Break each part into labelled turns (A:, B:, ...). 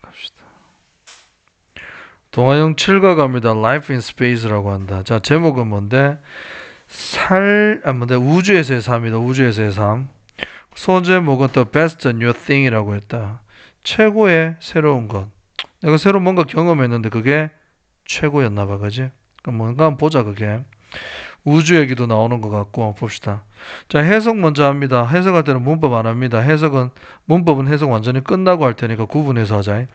A: 갑시다. 동화용 7과 갑니다. Life in Space라고 한다. 자, 제목은 뭔데? 우주에서의 삶이다. 우주에서의 삶. 소제목은 The Best New Thing이라고 했다. 최고의 새로운 것. 내가 새로 뭔가 경험했는데 그게 최고였나 봐, 그지? 그럼 뭔가 한번 보자, 그게. 우주 얘기도 나오는 것 같고, 봅시다. 자, 해석 먼저 합니다. 해석할 때는 문법 안 합니다. 문법은 해석 완전히 끝나고 할 테니까 구분해서 하자.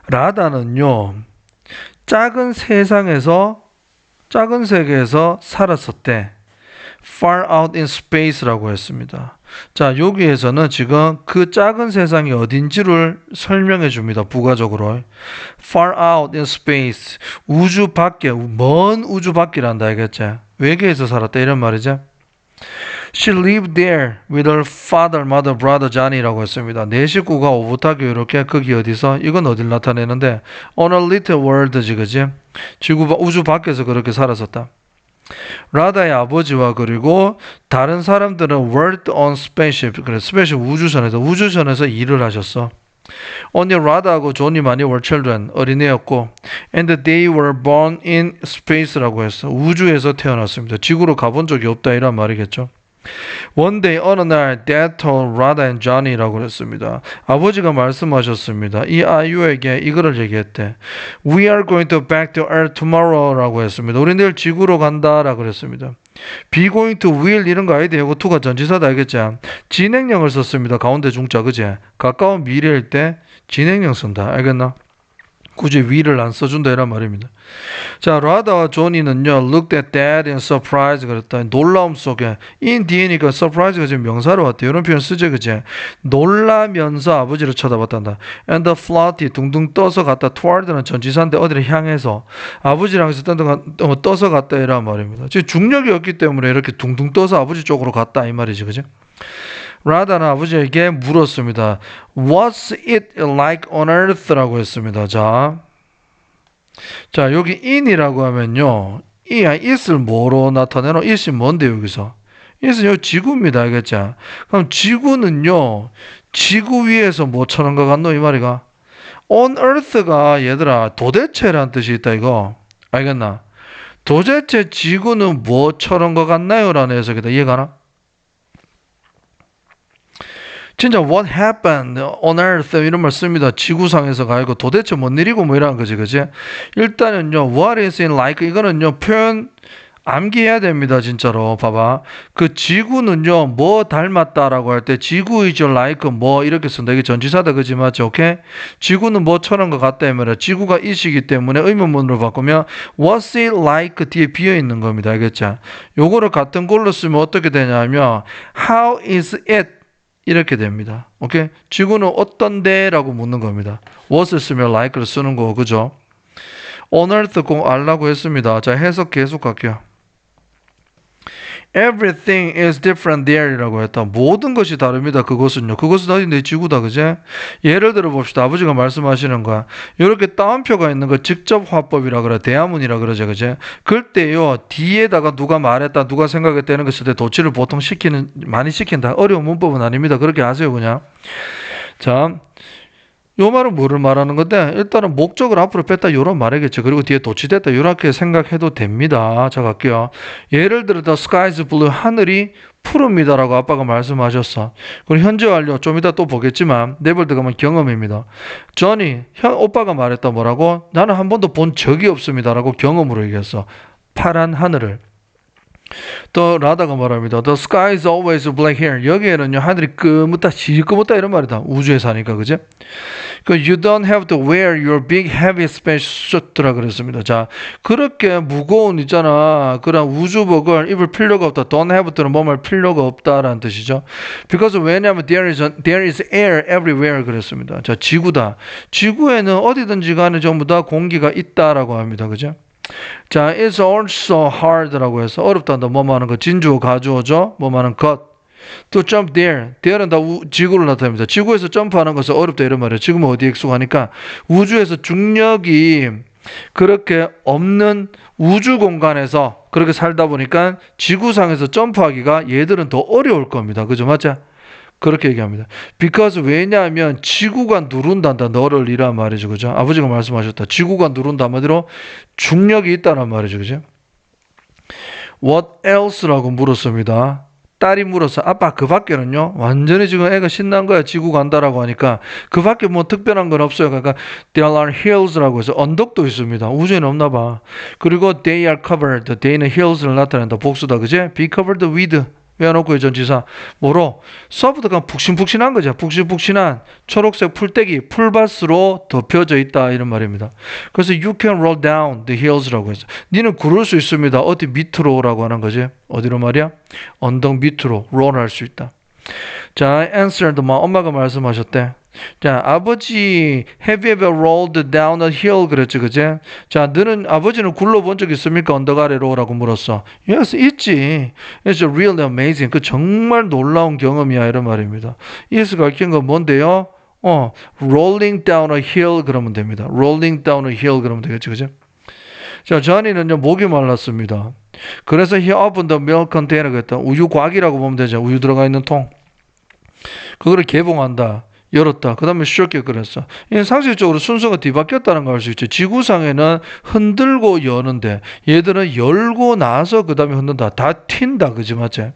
A: 라다는요, 작은 세계에서 살았었대. Far out in space라고 했습니다. 자, 여기에서는 지금 그 작은 세상이 어딘지를 설명해 줍니다. 부가적으로. Far out in space. 우주 밖에, 먼 우주 밖이란다, 알겠지? 외계에서 살았다, 이런 말이죠. She lived there with her father, mother, brother, Johnny라고 했습니다. 네 식구가 오붓하게 이렇게 거기 어디서, 이건 어딜 나타내는데, on a little world지, 그지? 우주 밖에서 그렇게 살았었다. 라다의 아버지와 그리고 다른 사람들은 worked on spaceship, 그래, 스페이스 우주선에서 일을 하셨어. Only 라다하고 존이만이 were children, 어린애였고, and they were born in space라고 했어. 우주에서 태어났습니다. 지구로 가본 적이 없다, 이란 말이겠죠. One day, 어느 날, Dad told Rada and Johnny라고 했습니다. 아버지가 말씀하셨습니다. 이 아이유에게 이거를 얘기했대. We are going to back to Earth tomorrow라고 했습니다. 우리 내일 지구로 간다라고 했습니다. Be going to will 이런 거 아이디 이거 to가 전치사다, 알겠지? 진행형을 썼습니다. 가운데 중자, 그지? 가까운 미래일 때 진행형 쓴다, 알겠나? 굳이 will을 안 써준다, 이란 말입니다. 자, 라다와 조니는요, looked at dad in surprise 그랬다. 놀라움 속에, in 뒤에니까 surprise가 지금 명사로 왔대. 이런 표현 쓰죠, 그지? 놀라면서 아버지를 쳐다봤단다. and the floaty, 둥둥 떠서 갔다. toward는 전지사인데 어디를 향해서, 아버지를 향해서 떠서 갔다, 이란 말입니다. 지금 중력이 없기 때문에 이렇게 둥둥 떠서 아버지 쪽으로 갔다, 이 말이지, 그지? 라다는 아버지에게 물었습니다. What's it like on earth라고 했습니다. 자, 여기 in이라고 하면요, it을 뭐로 나타내노? it이 뭔데, 여기서? it은 여기 지구입니다, 알겠죠? 그럼 지구는요, 지구 위에서 뭐처럼 것 같노, 이 말이가? on earth가 얘들아 도대체란 뜻이 있다, 이거 알겠나? 도대체 지구는 뭐처럼 것 같나요? 라는 해석이다. 이해가나? 진짜 what happened on earth 이런 말 씁니다. 지구상에서가 아니고 도대체 뭔 일이고 뭐 이런 거지, 그지? 일단은요, what is it like 이거는요, 표현 암기해야 됩니다, 진짜로. 봐봐. 그 지구는요, 뭐 닮았다라고 할 때 지구 is like 뭐 이렇게 쓴다. 이게 전치사다, 그지? 맞죠? 오케이? 지구는 뭐처럼 것 같다, 이 말이야. 지구가 is이기 때문에 의문문으로 바꾸면 what's it like 뒤에 비어 있는 겁니다, 알겠죠? 요거를 같은 걸로 쓰면 어떻게 되냐면 how is it 이렇게 됩니다. 오케이? 지구는 어떤데? 라고 묻는 겁니다. what을 쓰면 like를 쓰는 거고, 그죠? on earth 꼭 알라고 했습니다. 자, 해석 계속 갈게요. Everything is different there 이라고 했다. 모든 것이 다릅니다. 그것은 어딘데? 지구다, 그제? 예를 들어 봅시다. 아버지가 말씀하시는 거야. 이렇게 따옴표가 있는 거 직접 화법이라 그래. 대화문이라 그러죠, 그제? 그때요, 뒤에다가 누가 말했다, 누가 생각했다는 것을 때 도치를 보통 많이 시킨다. 어려운 문법은 아닙니다. 그렇게 하세요, 그냥. 자, 요 말은 뭐를 말하는 건데, 일단은 목적을 앞으로 뺐다, 요런 말이겠죠. 그리고 뒤에 도치됐다, 요렇게 생각해도 됩니다. 자, 갈게요. 예를 들어, the sky is blue, 하늘이 푸릅니다라고 아빠가 말씀하셨어. 그리고 현재 완료, 좀 이따 또 보겠지만, 네벌드 가면 경험입니다. 전이, 오빠가 말했다, 뭐라고? 나는 한 번도 본 적이 없습니다라고 경험으로 얘기했어. 파란 하늘을. 또 라다가 말합니다. The sky is always black here. 여기에는요, 하늘이 시커멓다 이런 말이다. 우주에 사니까, 그죠? You don't have to wear your big heavy space suit라 그랬습니다. 자, 그렇게 무거운 있잖아, 그런 우주복을 입을 필요가 없다. Don't have to는 뭐말 필요가 없다라는 뜻이죠. Because 왜냐하면 there is air everywhere 그랬습니다. 자, 지구다. 지구에는 어디든지 간에 전부 다 공기가 있다라고 합니다. 그죠? 자, it's also hard라고 해서 어렵다는데 뭐뭐 하는 거, 진주어, 가주어죠? 뭐뭐 하는 것. 또 jump there. there는 다 지구를 나타냅니다. 지구에서 점프하는 것은 어렵다 이런 말이에요. 지금은 어디에 익숙하니까 우주에서 중력이 그렇게 없는 우주 공간에서 그렇게 살다 보니까 지구상에서 점프하기가 얘들은 더 어려울 겁니다. 그죠? 맞죠? 그렇게 얘기합니다. because 왜냐하면 지구가 누른단다 너를 이란 말이죠. 그죠? 아버지가 말씀하셨다. 지구가 누른다. 한마디로 중력이 있다는 말이죠. 그죠? What else라고 물었습니다. 딸이 물어서 아빠 그 밖에는요 완전히 지금 애가 신난 거야 지구 간다라고 하니까 그 밖에 뭐 특별한 건 없어요. 그러니까 there are hills라고 해서 언덕도 있습니다. 우주에는 없나 봐. 그리고 they are covered. they는 hills를 나타낸다. 복수다. 그제? be covered with 외워놓고 전치사 뭐로? 서부터가 푹신푹신한 거죠. 푹신푹신한 초록색 풀떼기 풀밭으로 덮여져 있다 이런 말입니다. 그래서 you can roll down the hills라고 해서 니는 구를 수 있습니다. 어디 밑으로라고 하는 거지. 어디로 말이야? 언덕 밑으로 roll 할 수 있다. 자, answered 엄마가 말씀하셨대. 자, 아버지 have you ever rolled down a hill 그랬지 그제? 자, 너는 아버지는 굴러본 적 있습니까? 언덕 아래로 라고 물었어. Yes, 있지. It's really amazing. 그 정말 놀라운 경험이야 이런 말입니다. Yes 가르친 건 뭔데요? rolling down a hill 그러면 됩니다. rolling down a hill 그러면 되겠지 그제? 자, 저한이는요 목이 말랐습니다. 그래서 he opened the milk container 그랬다. 우유 곽이라고 보면 되죠. 우유 들어가 있는 통. 그거를 개봉한다. 열었다. 그 다음에 쉽게 그랬어. 상식적으로 순서가 뒤바뀌었다는 걸 알 수 있죠. 지구상에는 흔들고 여는데 얘들은 열고 나서 그 다음에 흔든다. 다 튄다. 그지 맞지?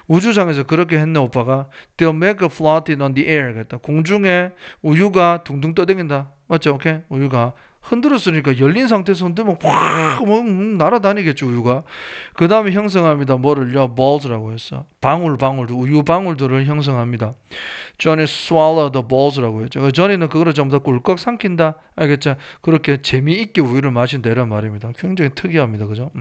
A: 우주상에서 그렇게 했네 오빠가. They'll make a floating on the air. 그랬다. 공중에 우유가 둥둥 떠다닌다. 맞죠? 오케이? 우유가 흔들었으니까 열린 상태에서 흔들면 확 날아다니겠죠 우유가. 그 다음에 형성합니다. 뭐를요? balls라고 했어. 우유 방울들을 형성합니다. Johnny swallowed the balls라고 했죠. Johnny는 그거를 전부 다 꿀꺽 삼킨다. 알겠죠? 그렇게 재미있게 우유를 마신다 이런 말입니다. 굉장히 특이합니다. 그죠?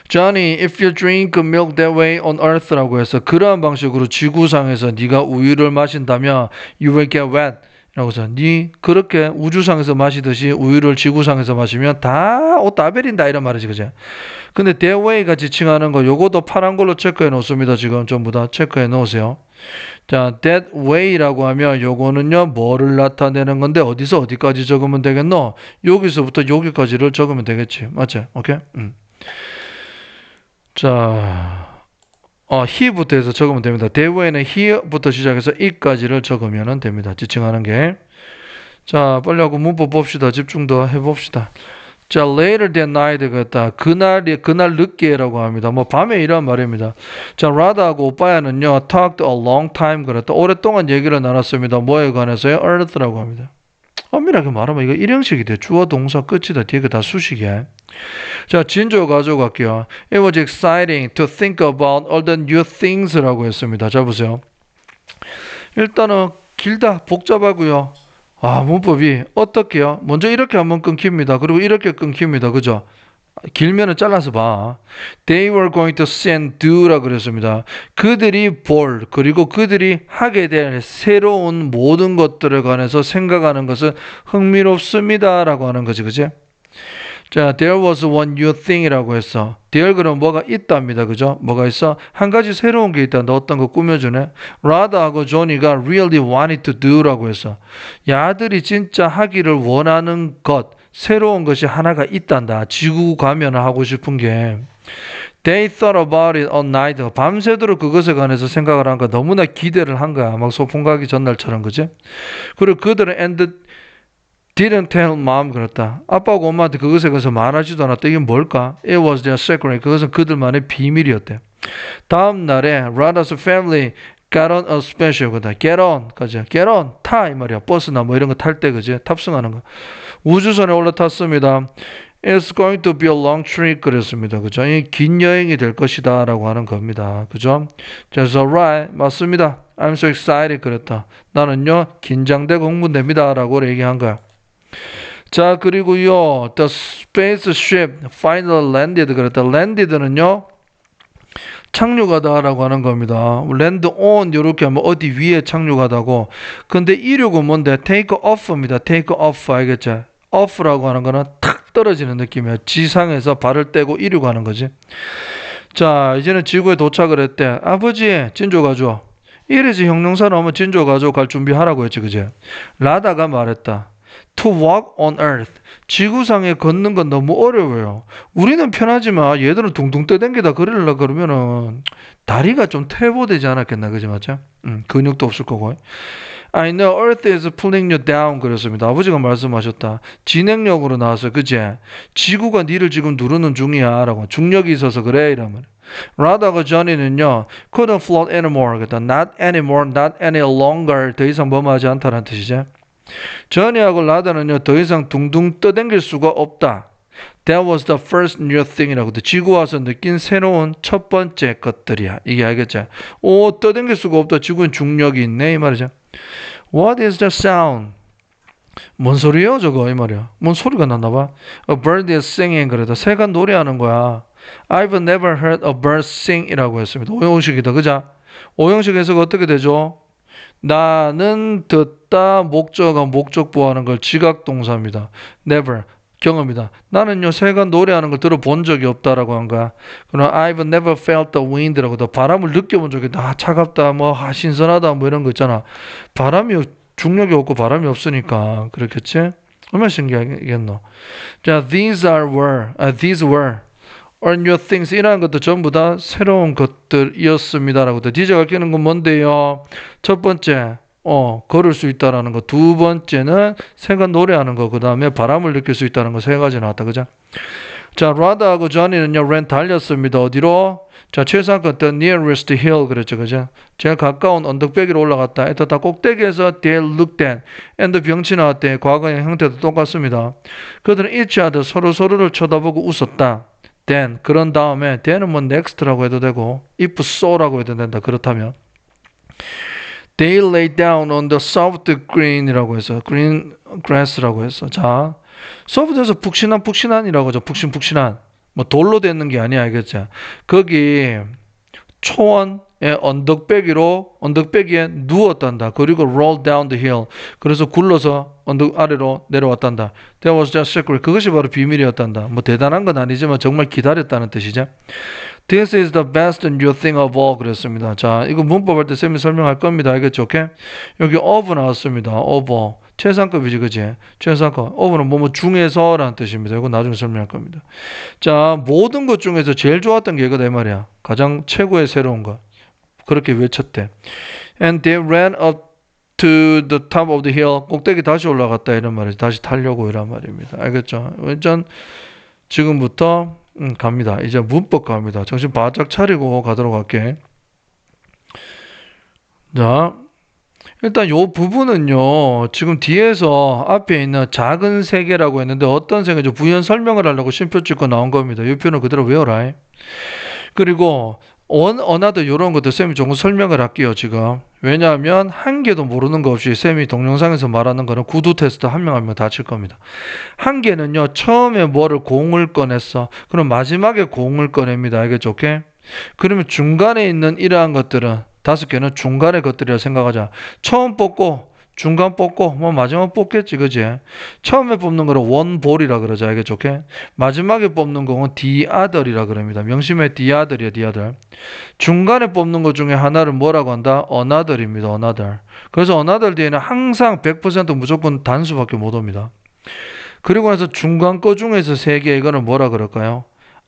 A: Johnny, if you drink milk that way on Earth라고 해서 그러한 방식으로 지구상에서 네가 우유를 마신다면 you will get wet. 라고 해서 네 그렇게 우주상에서 마시듯이 우유를 지구상에서 마시면 다 옷 다 베린다 이런 말이지 그죠? 근데 that way가 지칭하는 거 요것도 파란 걸로 체크해 놓습니다. 지금 전부 다 체크해 놓으세요. 자, that way라고 하면 요거는요 뭐를 나타내는 건데 어디서 어디까지 적으면 되겠노? 여기서부터 여기까지를 적으면 되겠지. 맞지? 오케이? 자, he부터 해서 적으면 됩니다. 대부에는 he부터 시작해서 it까지를 적으면 됩니다. 지칭하는 게. 자, 빨리 하고 문법 봅시다. 집중 더 해봅시다. 자, later than night 그랬다. 그날 늦게라고 합니다. 뭐 밤에 이런 말입니다. 자, 라다하고 오빠야는요 talked a long time 그랬다. 오랫동안 얘기를 나눴습니다. 뭐에 관해서요? earth라고 합니다. 엄밀하게 말하면 이거 일형식이 돼. 주어 동사 끝이다. 뒤에 다 수식이야. 자, 진조 가져갈게요. It was exciting to think about all the new things라고 했습니다. 자, 보세요. 일단은 길다. 복잡하고요. 문법이 어떻게요? 먼저 이렇게 한번 끊깁니다. 그리고 이렇게 끊깁니다. 그죠? 길면은 잘라서 봐. They were going to see and do라 그랬습니다. 그들이 볼 그리고 그들이 하게 될 새로운 모든 것들에 관해서 생각하는 것은 흥미롭습니다 라고 하는 거지. 그지? 자, there was one new thing이라고 했어. there 그럼 뭐가 있답니다. 그죠? 뭐가 있어? 한 가지 새로운 게 있다. 너 어떤 거 꾸며주네? 라다하고 조니가 really wanted to do라고 했어. 야들이 진짜 하기를 원하는 것 새로운 것이 하나가 있단다. 지구 가면 하고 싶은 게. They thought about it all night. 밤새도록 그것에 관해서 생각을 한 거야. 너무나 기대를 한 거야. 막 소풍 가기 전날처럼. 그지? 그리고 그들은 didn't tell mom 그랬다. 아빠하고 엄마한테 그것에 관해서 말하지도 않았다. 이게 뭘까? It was their secret. 그것은 그들만의 비밀이었대. 다음 날에 Rada's family got on a special 거다. get on, 그죠? get on, 타 이 말이야. 버스나 뭐 이런 거 탈 때 그지? 탑승하는 거. 우주선에 올라탔습니다. It's going to be a long trip 그랬습니다. 그죠? 긴 여행이 될 것이다라고 하는 겁니다. 그죠? That's alright. 맞습니다. I'm so excited 그랬다. 나는요 긴장되고 흥분됩니다라고 얘기한 거야. 자, 그리고요 the spaceship finally landed 그랬다. landed는요 착륙하다라고 하는 겁니다. land on 이렇게 하면 어디 위에 착륙하다고. 근데 이륙은 뭔데? take off입니다. take off 알겠죠? off라고 하는 거는 탁 떨어지는 느낌이에요. 지상에서 발을 떼고 이륙하는 거지. 자, 이제는 지구에 도착을 했대. 아버지 진조 가져와. 이래서 형용사 나오면 진조 가져갈 준비하라고 했지. 그제? 라다가 말했다. To walk on earth. 지구상에 걷는 건 너무 어려워요. 우리는 편하지만 얘들은 둥둥 떠댕기다 걸으려고 그러면은 다리가 좀 퇴보되지 않았겠나, 그지 맞죠? 근육도 없을 거고. I know earth is pulling you down 그랬습니다. 아버지가 말씀하셨다. 진행력으로 나와서 그제 지구가 니를 지금 누르는 중이야 라고. 중력이 있어서 그래 이러면. 라다가 전이는요 couldn't float anymore 그랬다. Not anymore, not any longer. 더 이상 뭐뭐하지 않다는 뜻이죠. 전이하고 라다는요 더 이상 둥둥 떠댕길 수가 없다. That was the first new thing이라고. 지구 와서 느낀 새로운 첫 번째 것들이야. 이게 알겠죠? 오, 떠댕길 수가 없다. 지구엔 중력이 있네 이 말이죠. What is the sound? 뭔 소리요 저거 이 말이야. 뭔 소리가 났나 봐. A bird is singing 그래도 새가 노래하는 거야. I've never heard a bird sing 이라고 했습니다. 오형식이다. 그죠? 오형식 해석이 어떻게 되죠? 나는 듣다 목적어가 목적보호하는 걸 지각동사입니다. Never 경험이다. 나는요 새가 노래하는 걸 들어본 적이 없다라고 한 거야. 그럼 I've never felt the wind라고 더 바람을 느껴본 적이 있다. 차갑다 뭐 신선하다 뭐 이런 거 있잖아. 바람이 중력이 없고 바람이 없으니까 그렇겠지? 얼마나 신기하겠노. 자, these were or new things 이라는 것도 전부 다 새로운 것들이었습니다라고. 뒤져 가르치는 건 뭔데요? 첫 번째 걸을 수 있다라는 거. 두 번째는 새가 노래하는 거. 그 다음에 바람을 느낄 수 있다는 거. 세 가지 나왔다. 그죠? 자, 라다하고 조니는요, 렌 달렸습니다. 어디로? 자, 최상급 the nearest hill 그랬죠. 그죠? 제일 가까운 언덕배기로 올라갔다. 일단 다 꼭대기에서 they looked at and 병치 나왔대. 과거의 형태도 똑같습니다. 그들은 each other 서로를 쳐다보고 웃었다. then 그런 다음에 then은 뭐 next라고 해도 되고 if so라고 해도 된다. 그렇다면 They lay down on the soft green이라고 해서 green grass라고 해서 자 soft에서 푹신한이라고 하죠. 푹신한 뭐 돌로 되는 게 아니야 알겠죠? 거기 초원의 언덕배기에 누웠단다. 그리고 roll down the hill 그래서 굴러서 언덕 아래로 내려왔단다. That was just secret. 그것이 바로 비밀이었단다. 뭐 대단한 건 아니지만 정말 기다렸다는 뜻이죠. This is the best new thing of all 그랬습니다. 자, 이거 문법 할 때 쌤이 설명할 겁니다. 알겠죠? 오케이? 여기 of 나왔습니다. of. 최상급이지, 그지? 최상급. of는 뭐뭐 중에서라는 뜻입니다. 이거 나중에 설명할 겁니다. 자, 모든 것 중에서 제일 좋았던 게 이거다, 이 말이야. 가장 최고의 새로운 것. 그렇게 외쳤대. And they ran up to the top of the hill. 꼭대기 다시 올라갔다, 이런 말이지. 다시 타려고, 이란 말입니다. 알겠죠? 일단, 지금부터 갑니다. 이제 문법 갑니다. 정신 바짝 차리고 가도록 할게. 자, 일단 요 부분은요, 지금 뒤에서 앞에 있는 작은 세계라고 했는데 어떤 세계죠? 부연 설명을 하려고 쉼표 찍고 나온 겁니다. 이 표는 그대로 외워라. 그리고 another 이런 것도 쌤이 조금 설명을 할게요, 지금. 왜냐하면 한 개도 모르는 거 없이 쌤이 동영상에서 말하는 거는 구두 테스트 한 명 다 칠 겁니다. 한 개는요, 처음에 공을 꺼냈어. 그럼 마지막에 공을 꺼냅니다. 알겠죠? 오케이? 그러면 중간에 있는 이러한 것들은 5개는 중간의 것들이라 생각하자. 처음 뽑고 중간 뽑고 뭐 마지막 뽑겠지, 그지? 처음에 뽑는 거를 원볼이라 그러죠, 알겠죠? 오케이? 마지막에 뽑는 거는 디아들이라 그럽니다. 명심해, 디아들이야, 디아들. 중간에 뽑는 것 중에 하나를 뭐라고 한다? another입니다, another. 그래서 another 뒤에는 항상 100% 무조건 단수밖에 못 옵니다. 그리고 나서 중간 거 중에서 3개 이거는 뭐라 그럴까요?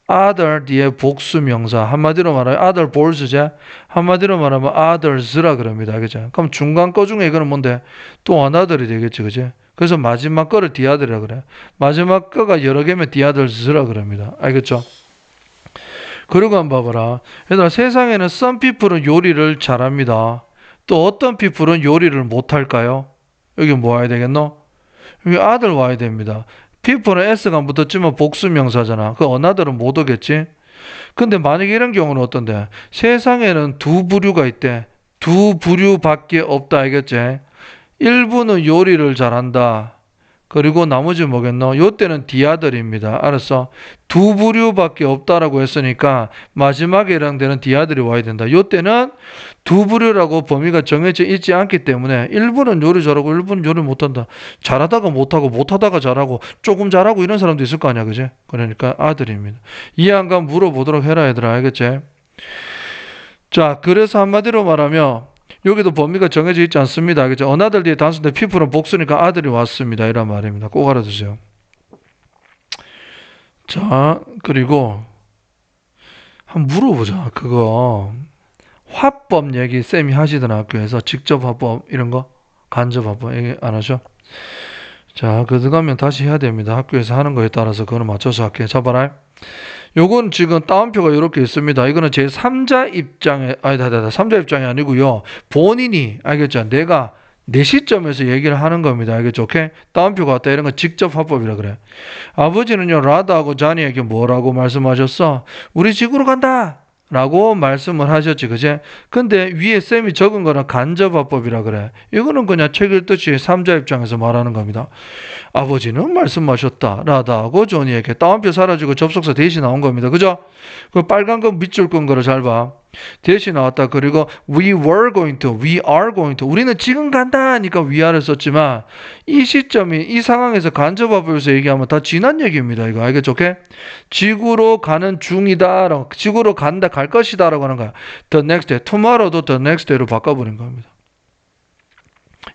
A: other 뒤에 복수 명사. 한마디로 말하면 other bors제. 한마디로 말하면 others라 그럽니다. 알겠죠? 그럼 중간 거 중에 이거는 뭔데? 또 another이 되겠지, 그지? 그래서 마지막 거를 디아들이라 그래. 마지막 거가 여러 개면 디아들스라 그럽니다. 알겠죠? 그리고 한번 봐봐라. 얘들아, 세상에는 some people은 요리를 잘합니다. 또 어떤 people은 요리를 못할까요? 여기 뭐 와야 되겠노? 여기 other 와야 됩니다. people는 s가 안 붙었지만 복수명사잖아. 그 another은 못 오겠지? 근데 만약에 이런 경우는 어떤데? 세상에는 두 부류가 있대. 두 부류밖에 없다, 알겠지? 일부는 요리를 잘한다. 그리고 나머지 뭐겠노? 요때는 디아들입니다. 알았어? 두 부류밖에 없다라고 했으니까 마지막에 해당되는 디아들이 와야 된다. 요때는 두 부류라고 범위가 정해져 있지 않기 때문에 일부는 요리 잘하고 일부는 요리 못한다. 잘하다가 못하고 못하다가 잘하고 조금 잘하고 이런 사람도 있을 거 아니야, 그지? 그러니까 아들입니다. 이해 안 가면 물어보도록 해라, 얘들아. 알겠지? 자, 그래서 한마디로 말하면 여기도 범위가 정해져 있지 않습니다. 그죠? another 뒤에 단수인데 people은 복수니까 아들이 왔습니다. 이란 말입니다. 꼭 알아두세요. 자, 그리고 한번 물어보자. 그거 화법 얘기 쌤이 하시던 학교에서 직접 화법 이런 거 간접 화법 얘기 안 하셔? 자, 그 들어가면 다시 해야 됩니다. 학교에서 하는 거에 따라서 그거는 맞춰서 할게요. 자, 봐라. 요건 지금 따옴표가 이렇게 있습니다. 이거는 제 3자 입장에, 아니다, 3자 입장이 아니고요. 본인이, 알겠죠? 내가 내 시점에서 얘기를 하는 겁니다. 알겠죠? 오케이? 따옴표가 왔다. 이런 건 직접 화법이라 그래. 아버지는요, 라다하고 자니에게 뭐라고 말씀하셨어? 우리 집으로 간다! 라고 말씀을 하셨지, 그제? 근데 위에 쌤이 적은 거는 간접화법이라 그래. 이거는 그냥 책 읽듯이 3자 입장에서 말하는 겁니다. 아버지는 말씀하셨다. 라다하고 조니에게 따옴표 사라지고 접속사 대신 나온 겁니다. 그죠? 그 빨간 거 밑줄 끈 거를 잘 봐. 대신 나왔다. 그리고 we were going to, we are going to. 우리는 지금 간다 하니까 we are를 썼지만 이 시점이 이 상황에서 간접화법에서 얘기하면 다 지난 얘기입니다. 이거 알겠죠? 오케이? 지구로 가는 중이다. 지구로 간다, 갈 것이다 라고 하는 거야. the next day. tomorrow도 the next day로 바꿔버린 겁니다.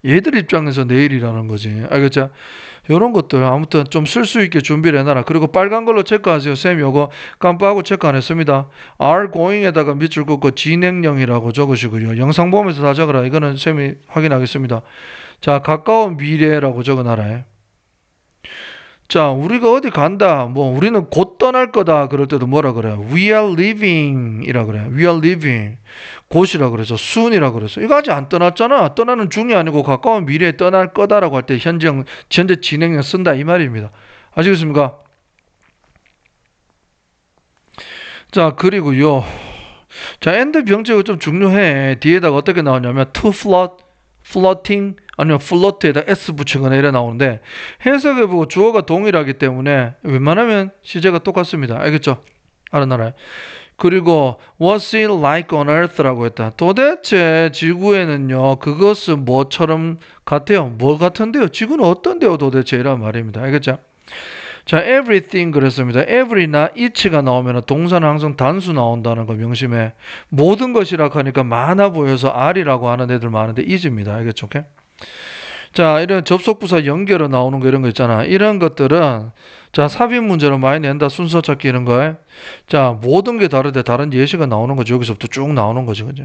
A: 얘들 입장에서 내일이라는 거지. 알겠죠? 이런 것들 아무튼 좀 쓸 수 있게 준비를 해놔라. 그리고 빨간 걸로 체크하세요. 쌤 요거 깜빡하고 체크 안 했습니다. are going에다가 밑줄 긋고 진행형이라고 적으시고요. 영상 보면서 다 적어라. 이거는 쌤이 확인하겠습니다. 자, 가까운 미래라고 적어놔라. 자, 우리가 어디 간다. 뭐 우리는 곧 떠날 거다. 그럴 때도 뭐라 그래요? We are leaving 이라 그래요. We are leaving. 곧이라 그래서 soon이라 그래서 이거 아직 안 떠났잖아. 떠나는 중이 아니고 가까운 미래에 떠날 거다라고 할 때 현재 진행형 쓴다 이 말입니다. 아시겠습니까? 자, 그리고요. 자, and 병제가 좀 중요해. 뒤에다가 어떻게 나오냐면 to floating 아니면 float에다 s 붙이거나 이래 나오는데 해석해보고 주어가 동일하기 때문에 웬만하면 시제가 똑같습니다. 알겠죠? 알아나라요. 그리고 what's it like on earth라고 했다. 도대체 지구에는요 그것은 뭐처럼 같아요? 뭐 같은데요? 지구는 어떤데요 도대체? 이란 말입니다. 알겠죠? 자, everything 그랬습니다. every나 each가 나오면 동사는 항상 단수 나온다는 거 명심해. 모든 것이라고 하니까 많아 보여서 R이라고 하는 애들 많은데 is입니다. 알겠죠? 오케이? 자, 이런 접속부사 연결로 나오는 거 이런 거 있잖아. 이런 것들은 자, 삽입 문제로 많이 낸다. 순서 찾기 이런 거에. 자, 모든 게 다르대. 다른 예시가 나오는 거죠. 여기서부터 쭉 나오는 거지. 그죠?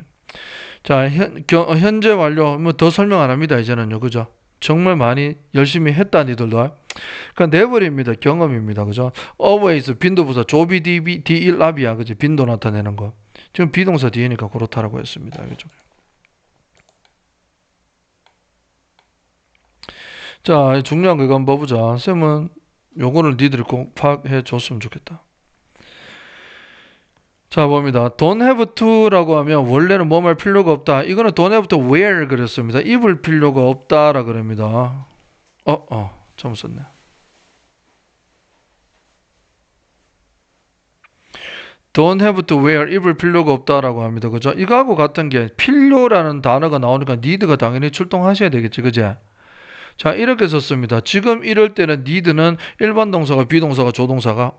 A: 자, 현재 완료. 뭐 더 설명 안 합니다. 이제는요. 그죠? 정말 많이 열심히 했다 니들도. 그러니까 내버립니다. 경험입니다. 그죠? always 빈도부사 조비 D1 랍이야. 그지? 빈도 나타내는 거. 지금 비동사 뒤에니까 그렇다라고 했습니다. 그죠? 자, 중요한 거 이거 한번 봐보자. 쌤은 요거를 니들이 꼭 파악해 줬으면 좋겠다. 자, 봅니다. don't have to라고 하면 원래는 뭐 말 필요가 없다. 이거는 don't have to wear 그랬습니다. 입을 필요가 없다라 그럽니다. 잘못 썼네. don't have to wear 입을 필요가 없다라고 합니다. 그죠? 이거하고 같은 게 필요라는 단어가 나오니까 need가 당연히 출동하셔야 되겠지. 그죠? 자, 이렇게 썼습니다. 지금 이럴 때는 need는 일반 동사가 비동사가 조동사가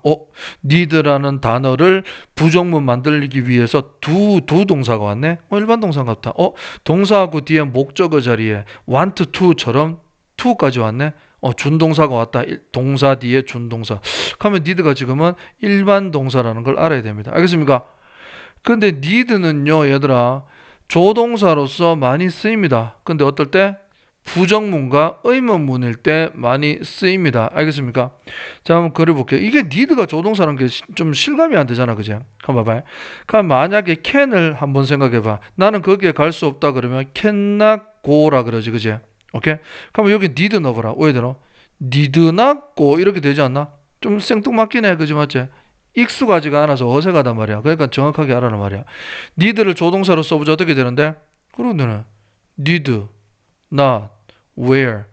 A: need라는 단어를 부정문 만들기 위해서 두 동사가 왔네. 일반 동사 같다. 동사하고 뒤에 목적어 자리에 want to처럼 to까지 왔네. 준동사가 왔다. 동사 뒤에 준동사. 그러면 need가 지금은 일반 동사라는 걸 알아야 됩니다. 알겠습니까? 근데 need는요, 얘들아, 조동사로서 많이 쓰입니다. 근데 어떨 때? 부정문과 의문문일 때 많이 쓰입니다. 알겠습니까? 자, 한번 그려볼게요. 이게 need가 조동사라는 게 좀 실감이 안 되잖아. 그죠? 한번 봐봐요. 그럼 만약에 can을 한번 생각해봐. 나는 거기에 갈 수 없다 그러면 cannot go라 그러지. 그지? 오케이? 그럼 여기 need 넣어봐라. 왜 되노? need not go 이렇게 되지 않나? 좀 생뚱맞긴 그지 맞지? 익숙하지가 않아서 어색하단 말이야. 그러니까 정확하게 알아란 말이야. need를 조동사로 써보자. 어떻게 되는데? 그런데는 need not, where.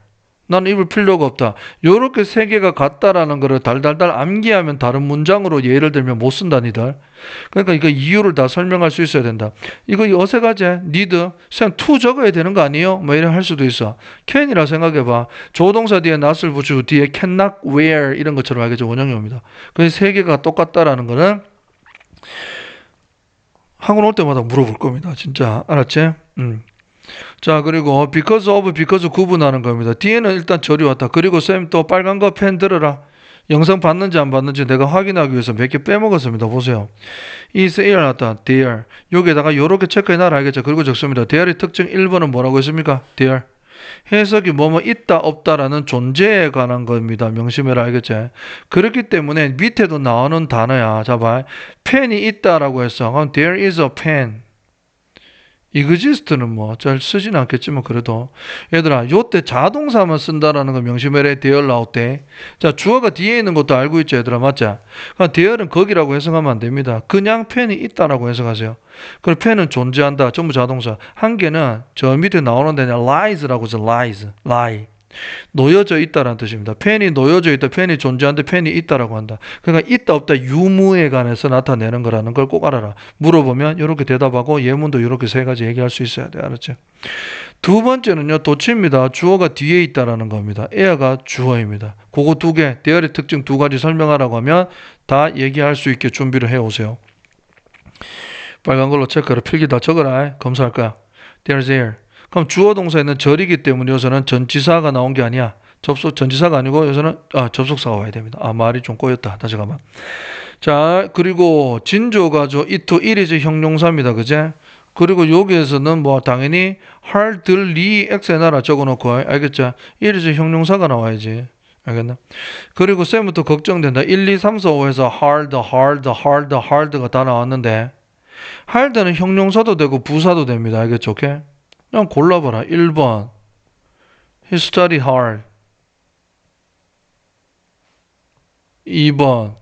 A: 나는 입을 필요가 없다. 요렇게 세 개가 같다라는 거를 달달달 암기하면 다른 문장으로 예를 들면 못 쓴다, 니들. 그러니까 이거 이유를 다 설명할 수 있어야 된다. 이거 어색하지? need, 그냥 to 적어야 되는 거 아니에요? 뭐 이래 할 수도 있어. can이라 생각해봐. 조동사 뒤에 not을 붙이고 뒤에 cannot, where 이런 것처럼 알겠죠? 원형이 옵니다. 그래서 세 개가 똑같다라는 거는 학원 올 때마다 물어볼 겁니다. 진짜. 알았지? 자, 그리고 because of, because 구분하는 겁니다. 뒤에는 일단 절이 왔다. 그리고 쌤 또 빨간 거 펜 들어라. 영상 봤는지 안 봤는지 내가 확인하기 위해서 몇 개 빼먹었습니다. 보세요. is here 왔다. there. 여기에다가 요렇게 체크해놔라 알겠죠? 그리고 적습니다. there의 특징 1번은 뭐라고 했습니까? there. 해석이 뭐뭐 있다 없다라는 존재에 관한 겁니다. 명심해라 알겠지? 그렇기 때문에 밑에도 나오는 단어야. 자 봐. 펜이 있다라고 했어. 그럼 there is a pen. exist는 뭐 잘 쓰진 않겠지만 그래도 얘들아 요때 자동사만 쓴다라는 거 명심해라. there 나올 때. 자 주어가 뒤에 있는 것도 알고 있죠 얘들아 맞지? 그러니까 there는 거기라고 해석하면 안 됩니다. 그냥 펜이 있다라고 해석하세요. 그럼 펜은 존재한다. 전부 자동사. 한 개는 저 밑에 나오는 데는 lies라고 해서 lie. 놓여져 있다라는 뜻입니다. 펜이 놓여져 있다, 펜이 존재한다, 펜이 있다라고 한다. 그러니까 있다 없다 유무에 관해서 나타내는 거라는 걸 꼭 알아라. 물어보면 이렇게 대답하고 예문도 이렇게 세 가지 얘기할 수 있어야 돼. 알았죠? 두 번째는요. 도치입니다. 주어가 뒤에 있다라는 겁니다. 에어가 주어입니다. 그거 두 개, 대열의 특징 두 가지 설명하라고 하면 다 얘기할 수 있게 준비를 해오세요. 빨간 걸로 체크를 필기 다 적어라. 검사할 거야. There's air. 그럼 주어 동사에는 절이기 때문에 여기서는 전치사가 나온 게 아니야. 전치사가 아니고 여기서는 접속사가 와야 됩니다. 말이 좀 꼬였다. 다시 가봐. 자, 그리고 진조가 it to it is 형용사입니다. 그제? 그리고 여기에서는 뭐 당연히 hardly x에나라 적어놓고 알겠죠? it is 형용사가 나와야지. 알겠나? 그리고 쌤부터 걱정된다. 1, 2, 3, 4, 5에서 hard가 다 나왔는데 hard는 형용사도 되고 부사도 됩니다. 알겠죠? 오케이? 그냥 골라봐라. 1번 He studied hard. 2번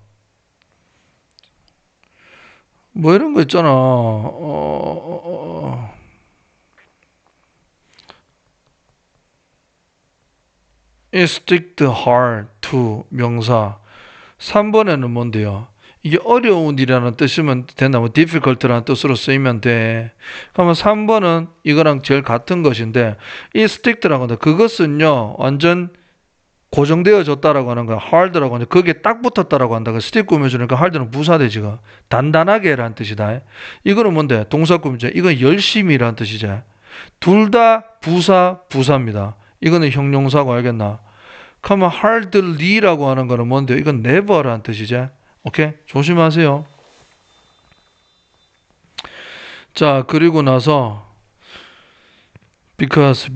A: 뭐 이런 거 있잖아. He sticked hard to 명사. 3번에는 뭔데요? 이게 어려운 일이라는 뜻이면 된다. 뭐 difficult라는 뜻으로 쓰이면 돼. 그러면 3번은 이거랑 제일 같은 것인데 이 sticked라고 한다. 그것은요. 완전 고정되어졌다라고 하는 거야. hard라고 하는데 거기에 딱 붙었다라고 한다. 그 stick 꾸며주니까 hard는 부사돼 지금. 단단하게라는 뜻이다. 이거는 뭔데? 동사 꾸미죠. 이건 열심히라는 뜻이죠. 둘 다 부사입니다. 이거는 형용사고 알겠나? 그러면 hardly라고 하는 거는 뭔데? 이건 never라는 뜻이죠. 오케이? 조심하세요. 자, 그리고 나서 because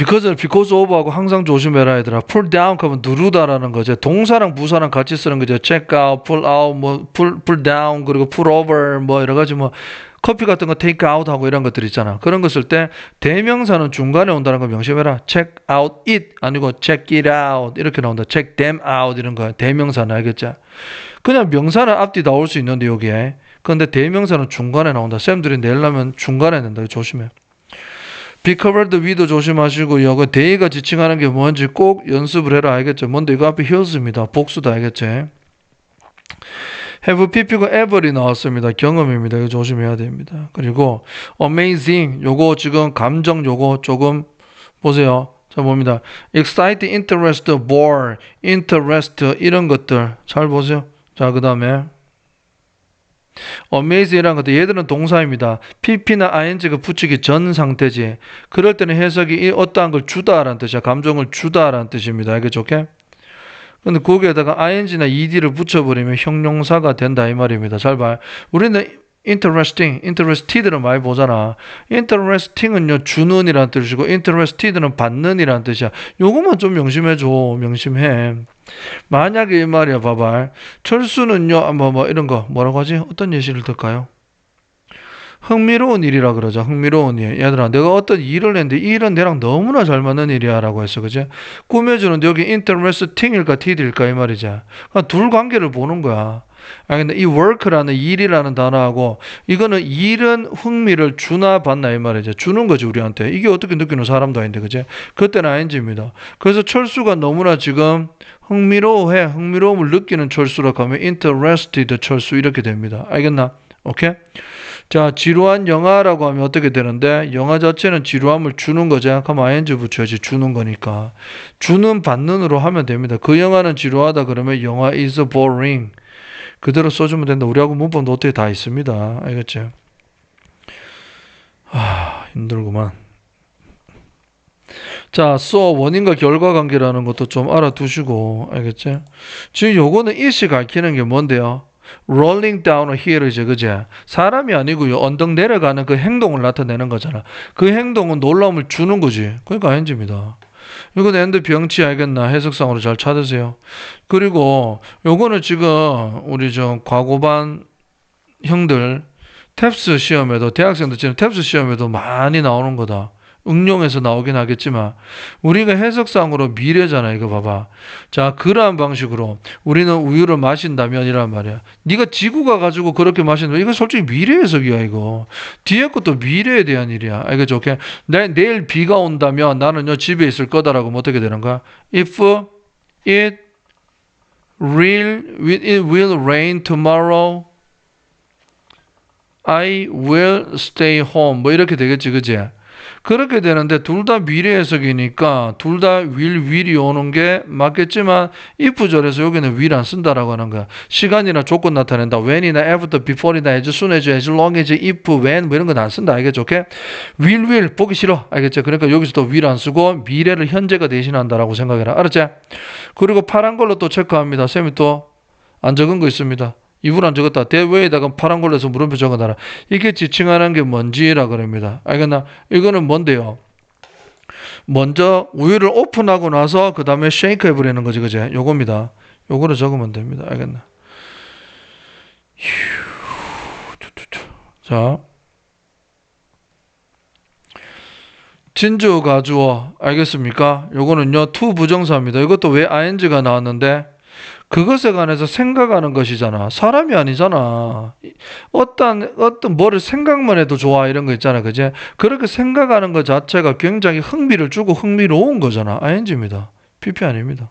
A: of하고 항상 조심해라 얘들아. pull down 하면 누르다라는 거죠. 동사랑 부사랑 같이 쓰는 거죠. check out, pull out, 뭐 pull down 그리고 pull over 뭐 여러 가지 뭐 커피 같은 거 take out 하고 이런 것들 있잖아. 그런 거 쓸 때 대명사는 중간에 온다는 거 명심해라. check out it 아니고 check it out 이렇게 나온다. check them out 이런 거 대명사는 알겠죠? 그냥 명사는 앞뒤 나올 수 있는데 여기에. 그런데 대명사는 중간에 나온다. 쌤들이 내려면 중간에 낸다. 조심해. be covered with 조심하시고 이거 대의가 지칭하는 게 뭔지 꼭 연습을 해라. 알겠죠? 뭔데 이거 앞에 here's입니다. 복수다. 알겠죠? have pp고 ever이 나왔습니다. 경험입니다. 이거 조심해야 됩니다. 그리고 amazing 요거 지금 감정 요거 조금 보세요. 자 봅니다. excite, interest, bore, interest 이런 것들 잘 보세요. 자 그 다음에 amazing이라는 것도 얘들은 동사입니다. pp나 ing가 붙이기 전 상태지. 그럴 때는 해석이 어떠한 걸 주다라는 뜻이야. 감정을 주다라는 뜻입니다. 알겠죠? 오케이? 근데 거기에다가 ing나 ed를 붙여버리면 형용사가 된다 이 말입니다. 잘 봐. 우리는 interested는 많이 보잖아. interesting은요 주는이라는 뜻이고 interested는 받는이라는 뜻이야. 요것만 좀 명심해줘. 명심해. 만약에 이 말이야 봐봐. 철수는요 뭐 이런 거 뭐라고 하지? 어떤 예시를 들까요? 흥미로운 일이라 그러죠. 흥미로운 일. 얘들아, 내가 어떤 일을 했는데 이 일은 내랑 너무나 잘 맞는 일이야 라고 했어. 그지? 꾸며주는데 여기 interesting일까 t일까 이 말이지. 그러니까 둘 관계를 보는 거야. 근데 이 work라는 일이라는 단어하고 이거는 일은 흥미를 주나 받나 이 말이지. 주는 거지 우리한테. 이게 어떻게 느끼는 사람도 아닌데 그지? 그때는 ing입니다. 그래서 철수가 너무나 지금 흥미로워해. 흥미로움을 느끼는 철수라고 하면 interested 철수 이렇게 됩니다. 알겠나? 오케이? 자, 지루한 영화라고 하면 어떻게 되는데 영화 자체는 지루함을 주는 거죠. 그럼 ing 붙여야지. 주는 거니까. 주는 받는으로 하면 됩니다. 그 영화는 지루하다 그러면 영화 is boring. 그대로 써주면 된다. 우리하고 문법 노트에 다 있습니다. 알겠죠? 힘들구만. 자, so 원인과 결과 관계라는 것도 좀 알아두시고, 알겠지? 지금 요거는 it이 가리키는 게 뭔데요? rolling down a hill이죠, 그제? 사람이 아니고요, 언덕 내려가는 그 행동을 나타내는 거잖아. 그 행동은 놀라움을 주는 거지. 그러니까 ING입니다. 이건 엔드 병치 알겠나? 해석상으로 잘 찾으세요. 그리고 요거는 지금 우리 저 과고반 형들 탭스 시험에도 대학생들 지금 탭스 시험에도 많이 나오는 거다. 응용해서 나오긴 하겠지만 우리가 해석상으로 미래잖아. 이거 봐봐. 자, 그러한 방식으로 우리는 우유를 마신다면 이란 말이야. 네가 지구가 가지고 그렇게 마신다면 이거 솔직히 미래 해석이야. 이거 뒤에 것도 미래에 대한 일이야. 알겠죠? 오케이? 내일 비가 온다면 나는 집에 있을 거다라고 하면 어떻게 되는 거야? If it will rain tomorrow, I will stay home. 뭐 이렇게 되겠지, 그지? 그렇게 되는데 둘 다 미래 해석이니까 둘 다 will이 오는 게 맞겠지만 if절에서 여기는 will 안 쓴다라고 하는 거야. 시간이나 조건 나타낸다. when이나 after, before이나 as soon as, as long as, if, when 뭐 이런 건 안 쓴다. 알겠죠? 오케이? will 보기 싫어. 알겠죠? 그러니까 여기서도 will 안 쓰고 미래를 현재가 대신한다라고 생각해라. 알았지? 그리고 파란 걸로 또 체크합니다. 쌤이 또 안 적은 거 있습니다. 이분 안 적었다. 대외에다가 파란 걸로 해서 물음표 적어놔라. 이게 지칭하는 게 뭔지라 그럽니다. 알겠나? 이거는 뭔데요? 먼저 우유를 오픈하고 나서 그 다음에 쉐이크 해버리는 거지, 그제? 요겁니다. 요거를 적으면 됩니다. 알겠나? 자, 진주 가주어 알겠습니까? 요거는요 to 부정사입니다. 이것도 왜 ing가 나왔는데 그것에 관해서 생각하는 것이잖아. 사람이 아니잖아. 어떤 뭐를 생각만 해도 좋아 이런 거 있잖아. 그제? 그렇게 생각하는 것 자체가 굉장히 흥미를 주고 흥미로운 거잖아. ing입니다. PP 아닙니다.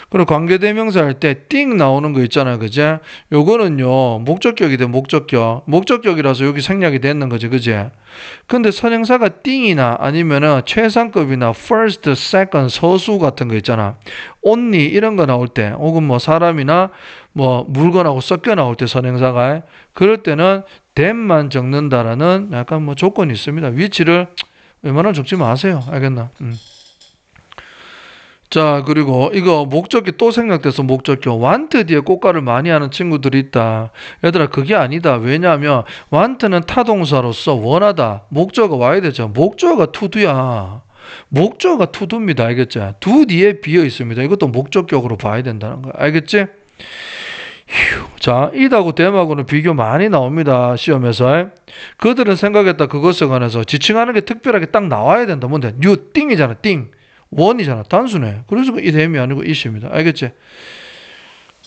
A: 그리고 관계대명사 할 때 띵 나오는 거 있잖아요. 그제? 요거는요, 목적격이 돼, 목적격. 목적격이라서 여기 생략이 됐는 거지. 그제? 근데 선행사가 띵이나 아니면은 최상급이나 first, second, 서수 같은 거 있잖아. only 이런 거 나올 때, 혹은 뭐 사람이나 뭐 물건하고 섞여 나올 때 선행사가, 그럴 때는 that만 적는다라는 약간 뭐 조건이 있습니다. 위치를 웬만하면 적지 마세요. 알겠나? 자, 그리고 이거 목적기 또 생각돼서 목적격 want 뒤에 꽃가를 많이 하는 친구들이 있다. 얘들아, 그게 아니다. 왜냐하면 want는 타동사로서 원하다. 목적어가 와야 되죠. 목적어가 to도야. 목적어가 to도입니다. 알겠지? do 뒤에 비어 있습니다. 이것도 목적격으로 봐야 된다는 거야. 알겠지? 자, it하고 them하고는 비교 많이 나옵니다. 시험에서. 그들은 생각했다. 그것에 관해서 지칭하는 게 특별하게 딱 나와야 된다. 뭔데? you 띵이잖아. 띵. 원이잖아. 단순해. 그래서 이 댐이 아니고 it입니다. 알겠지?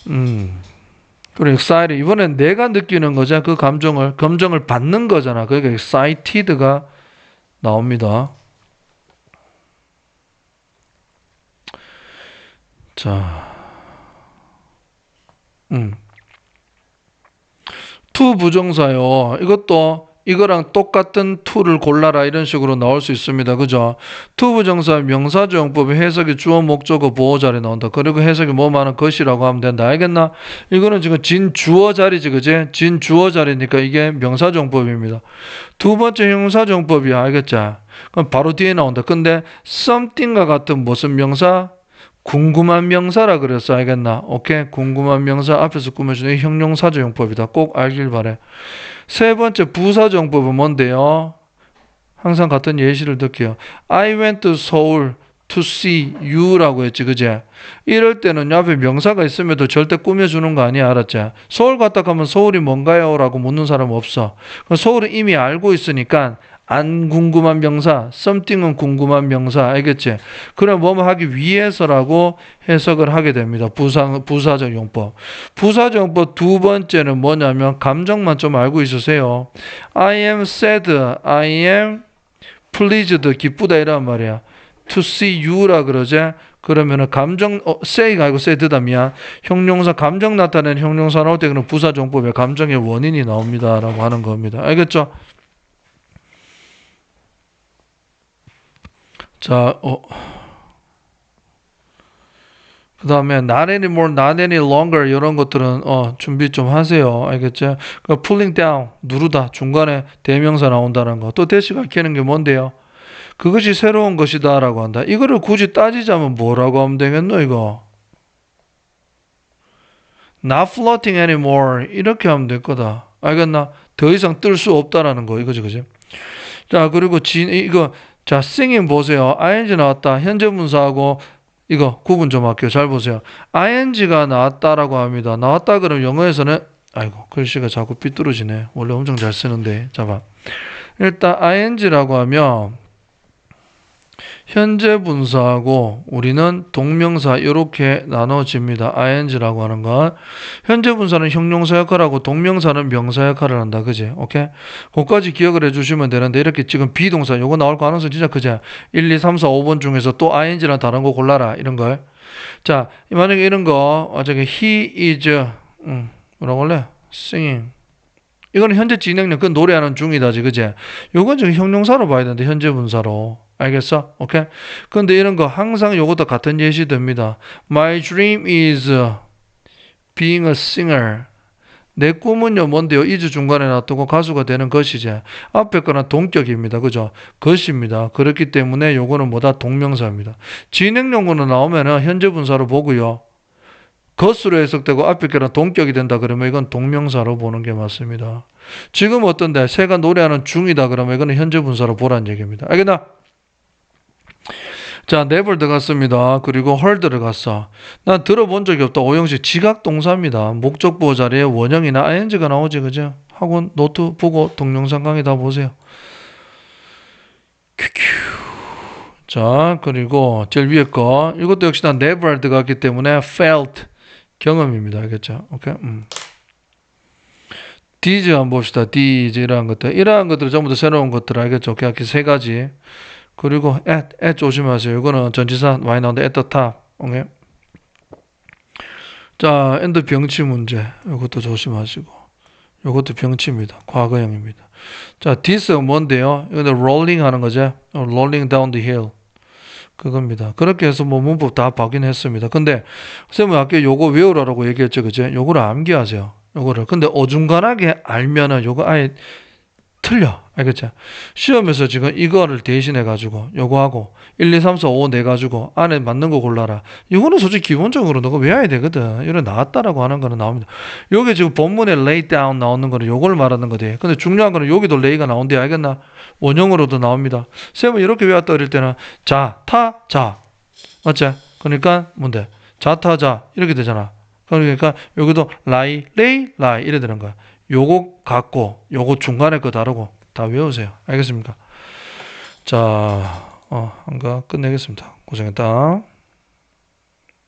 A: 그리고 excited. 이번엔 내가 느끼는 거잖아. 그 감정을 받는 거잖아. 그러니까 excited가 나옵니다. 자, to 부정사요. 이거랑 똑같은 to를 골라라 이런 식으로 나올 수 있습니다. 그죠? to 부정사 명사조용법의 해석이 주어 목적어 보호 자리 나온다. 그리고 해석이 뭐뭐하는 것이라고 하면 된다. 알겠나? 이거는 지금 진 주어 자리지, 그지? 진 주어 자리니까 이게 명사조용법입니다. 두 번째 형사조용법이야. 알겠죠? 그럼 바로 뒤에 나온다. 근데 something과 같은 무슨 명사? 궁금한 명사라 그랬어. 알겠나? 오케이? 궁금한 명사 앞에서 꾸며주는 형용사조용법이다. 꼭 알길 바래. 세 번째 부사조용법은 뭔데요? 항상 같은 예시를 들게요. I went to Seoul to see you라고 했지, 그제? 이럴 때는 앞에 명사가 있음에도 절대 꾸며주는 거 아니야, 알았지? 서울 갔다 가면 서울이 뭔가요? 라고 묻는 사람은 없어. 서울은 이미 알고 있으니까 안 궁금한 명사, something은 궁금한 명사, 알겠지? 그럼 뭐뭐 하기 위해서라고 해석을 하게 됩니다. 부사적 용법. 부사적 용법 두 번째는 뭐냐면 감정만 좀 알고 있으세요. I am sad, I am pleased, 기쁘다 이란 말이야. to see you라 그러지? 그러면은 감정, say가 아니고 sad다 미안. 형용사, 감정 나타내는 형용사 나올 때 그는 부사적 용법에 감정의 원인이 나옵니다. 라고 하는 겁니다. 알겠죠? 자, 그 다음에 not anymore, not any longer 이런 것들은 준비 좀 하세요. 알겠죠? pulling down, 누르다, 중간에 대명사 나온다는 거. 또 대시가 키는 게 뭔데요? 그것이 새로운 것이다 라고 한다. 이거를 굳이 따지자면 뭐라고 하면 되겠노 이거? Not floating anymore 이렇게 하면 될 거다. 알겠나? 더 이상 뜰 수 없다라는 거 이거지 그지? 자 그리고 이거 자 singing 보세요. ing 나왔다. 현재 분사하고 이거 구분 좀 할게요. 잘 보세요. ing가 나왔다라고 합니다. 나왔다 그러면 영어에서는 아이고 글씨가 자꾸 삐뚤어지네. 원래 엄청 잘 쓰는데 잡아. 일단 ing라고 하면 현재 분사하고 우리는 동명사 이렇게 나눠집니다. ing라고 하는 건 현재 분사는 형용사 역할하고 동명사는 명사 역할을 한다. 그지? 오케이? 그것까지 기억을 해주시면 되는데 이렇게 지금 비동사 요거 나올 가능성 진짜 크지? 1, 2, 3, 4, 5번 중에서 또 ing랑 다른 거 골라라 이런 걸. 자 만약에 이런 거 저기 he is 뭐라고 할래? singing 이거는 현재 진행형 그 노래하는 중이다지 그지? 요건 지금 형용사로 봐야 되는데 현재 분사로. 알겠어? 오케이? 근데 이런 거 항상 요것도 같은 예시 됩니다. My dream is being a singer. 내 꿈은요 뭔데요? is 중간에 놔두고 가수가 되는 것이지. 앞에 거는 동격입니다. 그죠? 것입니다. 그렇기 때문에 요거는 뭐다? 동명사입니다. 진행용어는 나오면은 현재 분사로 보고요. 것으로 해석되고 앞에 거는 동격이 된다 그러면 이건 동명사로 보는 게 맞습니다. 지금 어떤데? 새가 노래하는 중이다 그러면 이거는 현재 분사로 보라는 얘기입니다. 알겠나? 자, never 들어갔습니다. 그리고 heard 들어갔어. 난 들어본 적이 없다. 오형식 지각 동사입니다. 목적 보호 자리에 원형이나 ing가 나오지, 그죠? 학원 노트 보고 동영상 강의 다 보세요. 큐큐. 자, 그리고 제일 위에 거 이것도 역시 다 never 들어갔기 때문에 felt 경험입니다. 알겠죠? 오케이. did 한번 봅시다. did 이러한 것들. 이러한 것들 전부 다 새로운 것들 알겠죠? 이렇게 세 가지. 그리고 at 조심하세요. 이거는 전치사 많이 나오는데 at the top. 오케이. 자, and 병치 문제. 이것도 조심하시고. 이것도 병치입니다. 과거형입니다. 자, this 뭔데요? 이거는 rolling 하는 거죠. rolling down the hill. 그겁니다. 그렇게 해서 뭐 문법 다 바긴 했습니다. 근데 쌤은 아까 요거 외우라고 얘기했죠. 그죠? 요거를 암기하세요. 요거를. 근데 어중간하게 알면은 요거 아예 틀려. 알겠죠? 시험에서 지금 이거를 대신해 가지고 요거하고 1, 2, 3, 4, 5 내 가지고 안에 맞는 거 골라라. 이거는 솔직히 기본적으로 너가 외워야 되거든. 이런 나왔다라고 하는 거는 나옵니다. 여기 지금 본문에 lay down 나오는 거는 요걸 말하는 거지. 근데 중요한 거는 여기도 lay가 나온대. 알겠나? 원형으로도 나옵니다. 쌤은 이렇게 외웠다 그럴 때는 자, 타, 자. 맞지? 그러니까 뭔데? 자, 타, 자. 이렇게 되잖아. 그러니까 여기도 lie, lay, lie 이래 되는 거야. 요거 갖고 요거 중간에 거 다르고 다 외우세요. 알겠습니까? 자, 한가 끝내겠습니다. 고생했다.